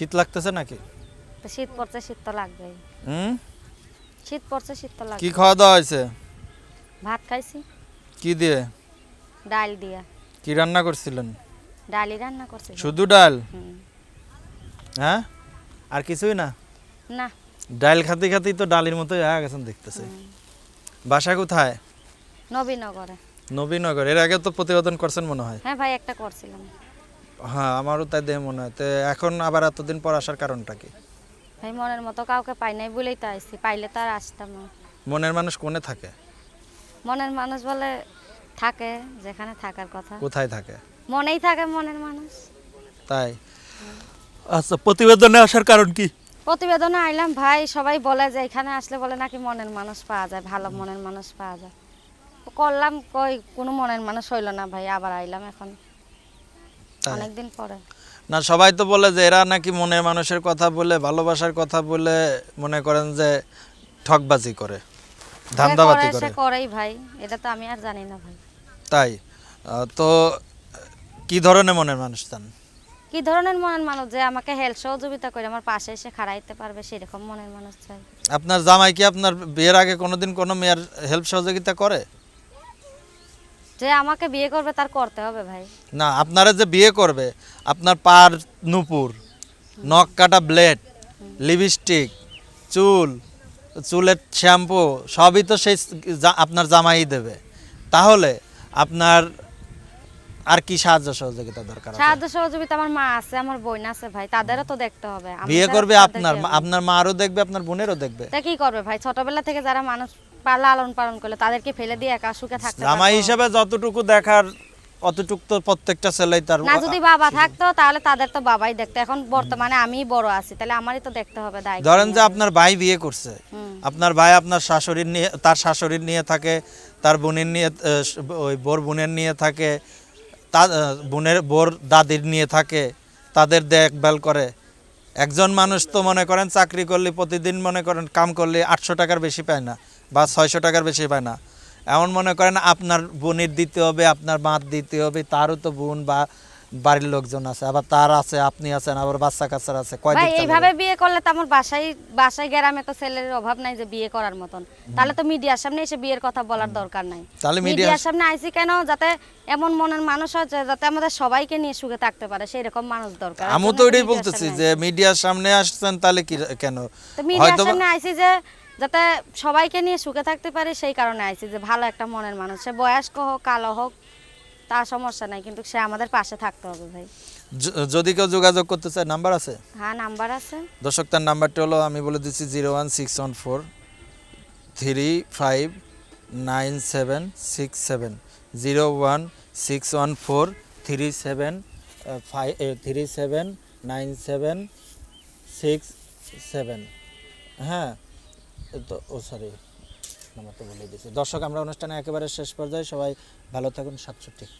শীত লাগতেছে নাকি? তো শীত পড়ছে, শীত তো লাগবেই। শীত পড়ছে, শীত তো লাগবে। কি খাওয়া দাওয়া হয়েছে? ভাত খাইছি। কি দিয়ে? ডাল দিয়া। কি রান্না করছিলেন? ডালই রান্না করছি। শুধু ডাল? হুম। হ্যাঁ, আর কিছুই না? না। ডাল খাতে খাতেই তো ডালের মতোই হয়ে গেছেন দেখতেছি। বাসা কোথায়? নবীনগরে। নবীনগর। এর আগে তো প্রতিবেদন করছেন মনে হয়। হ্যাঁ ভাই, একটা করছিলাম। হ্যাঁ, আমারও তাই দেখে মনে হয়। তো এখন আবার এতদিন পর আসার কারণটা কি? ভাই মনের মতো কাউকে পাই নাই বলেই তো আইছি, পাইলে তো আর আসতাম না। মনের মানুষ কোনে থাকে? মনের মানুষ বলে থাকে যেখানে থাকার কথা। কোথায় থাকে? মনেই থাকে মনের মানুষ। তাই? আচ্ছা, প্রতিবেদনে আসার কারণ কি? প্রতিবেদনে আইলাম ভাই, সবাই বলে যে এখানে আসলে বলে নাকি মনের মানুষ পাওয়া যায়, ভালো মনের মানুষ পাওয়া যায়। করলাম, কই কোনো মনের মানুষ হইল না ভাই, আবার আইলাম এখন অনেকদিন পরে। না, সবাই তো বলে যে এরা নাকি মনের মানুষের কথা বলে, ভালোবাসার কথা বলে মনে করেন যে ঠকবাজি করে, ধান্দাবাজি করে। সে করেই ভাই, এটা তো আমি আর জানি না ভাই। তাই? তো কি ধরনের মনের মানুষ চান? কি ধরনের মনের মানুষ যে আমাকে হেল্প সহযোগিতা করে আমার পাশে এসে খাড়াইতে পারবে, সেরকম মনের মানুষ চাই। আপনার জামাই কি আপনার বিয়ের আগে কোনোদিন কোনো মেয়ের হেল্প সহযোগিতা করে? যে আমাকে বিয়ে করবে তার করতে হবে ভাই। না, আপনারা যে বিয়ে করবে, আপনার পার নুপুর, নখ কাটা ব্লেড, লিপস্টিক, চুলের শ্যাম্পু সবই তো সেই আপনার জামাই দেবে। তাহলে আপনার আর কি সাহায্য সহযোগিতা দরকার আছে? সাহায্য সহযোগিতা আমার মা আছে, আমার বোন আছে ভাই, তাদেরও তো দেখতে হবে। বিয়ে করবে আপনার মারও দেখবে, আপনার বোনেরও দেখবে। তা কি করবে ভাই, ছোটবেলা থেকে যারা মানুষ লালন পালন করলে তাদেরকে ফেলে দিয়ে একা সুখে থাকতে জামাই হিসেবে যতটুকু দেখার অতটুকু তো প্রত্যেকটা ছেলেই তার। না, যদি বাবা থাকতো তাহলে তাদের তো বাবাই দেখতো। এখন বর্তমানে আমিই বড় আছি, তাহলে আমারই তো দেখতে হবে দায়িত্ব। ধরেন যে আপনার ভাই বিয়ে করছে, আপনার ভাই আপনার শাশুড়ির নিয়ে, তার শাশুড়ির নিয়ে থাকে, তার বোনের নিয়ে, ওই বোর বোনের নিয়ে থাকে, তার বোর দাদির নিয়ে থাকে, তাদের দেখভাল করে। একজন মানুষ তো মনে করেন চাকরি করলে প্রতিদিন মনে করেন কাম করলে 800 টাকার বেশি পায় না, বা 600 টাকার বেশি পায় না। এমন মনে করেন আপনার বোনের দিতে হবে, আপনার মার দিতে হবে, তারও তো বোন বা বাড়ির লোকজন আছে, আবার তার আছে, আপনি আছেন, আবার বাচ্চা কাচ্চার আছে। ভাই এইভাবে বিয়ে করলে তো আমার বাসায় গ্রামে তো ছেলের অভাব নাই যে বিয়ে করার মতন। তাহলে তো মিডিয়ার সামনে এসে বিয়ের কথা বলার দরকার নাই। তাহলে মিডিয়ার সামনে আইছি কেন, যাতে এমন মনের মানুষ হয় যাতে আমাদের সবাইকে নিয়ে সুখে থাকতে পারে, সেই রকম মানুষ দরকার। আমি তো এটাই বলতেছি যে মিডিয়ার সামনে আসছেন, তাহলে কি কেন? তো মিডিয়ার সামনে আইছি যে যাতে সবাইকে নিয়ে সুখে থাকতে পারে, সেই কারণে আইছি যে ভালো একটা মনের মানুষ, সে বয়স্ক হোক কালো হোক তার সমস্যা নাই, কিন্তু সে আমাদের পাশে থাকতে হবে ভাই। যদি কেউ যোগাযোগ করতে চায়, নাম্বার আছে? হ্যাঁ, নাম্বার আছে। দর্শক, তার নাম্বারটি হলো, আমি বলে দিচ্ছি, 01614359767, 01614379767। হ্যাঁ, তো সরি, নাম্বারটা বলে দিচ্ছি। দর্শক, আমরা অনুষ্ঠানে একেবারে শেষ পর্যায়ে, সবাই ভালো থাকুন। 67।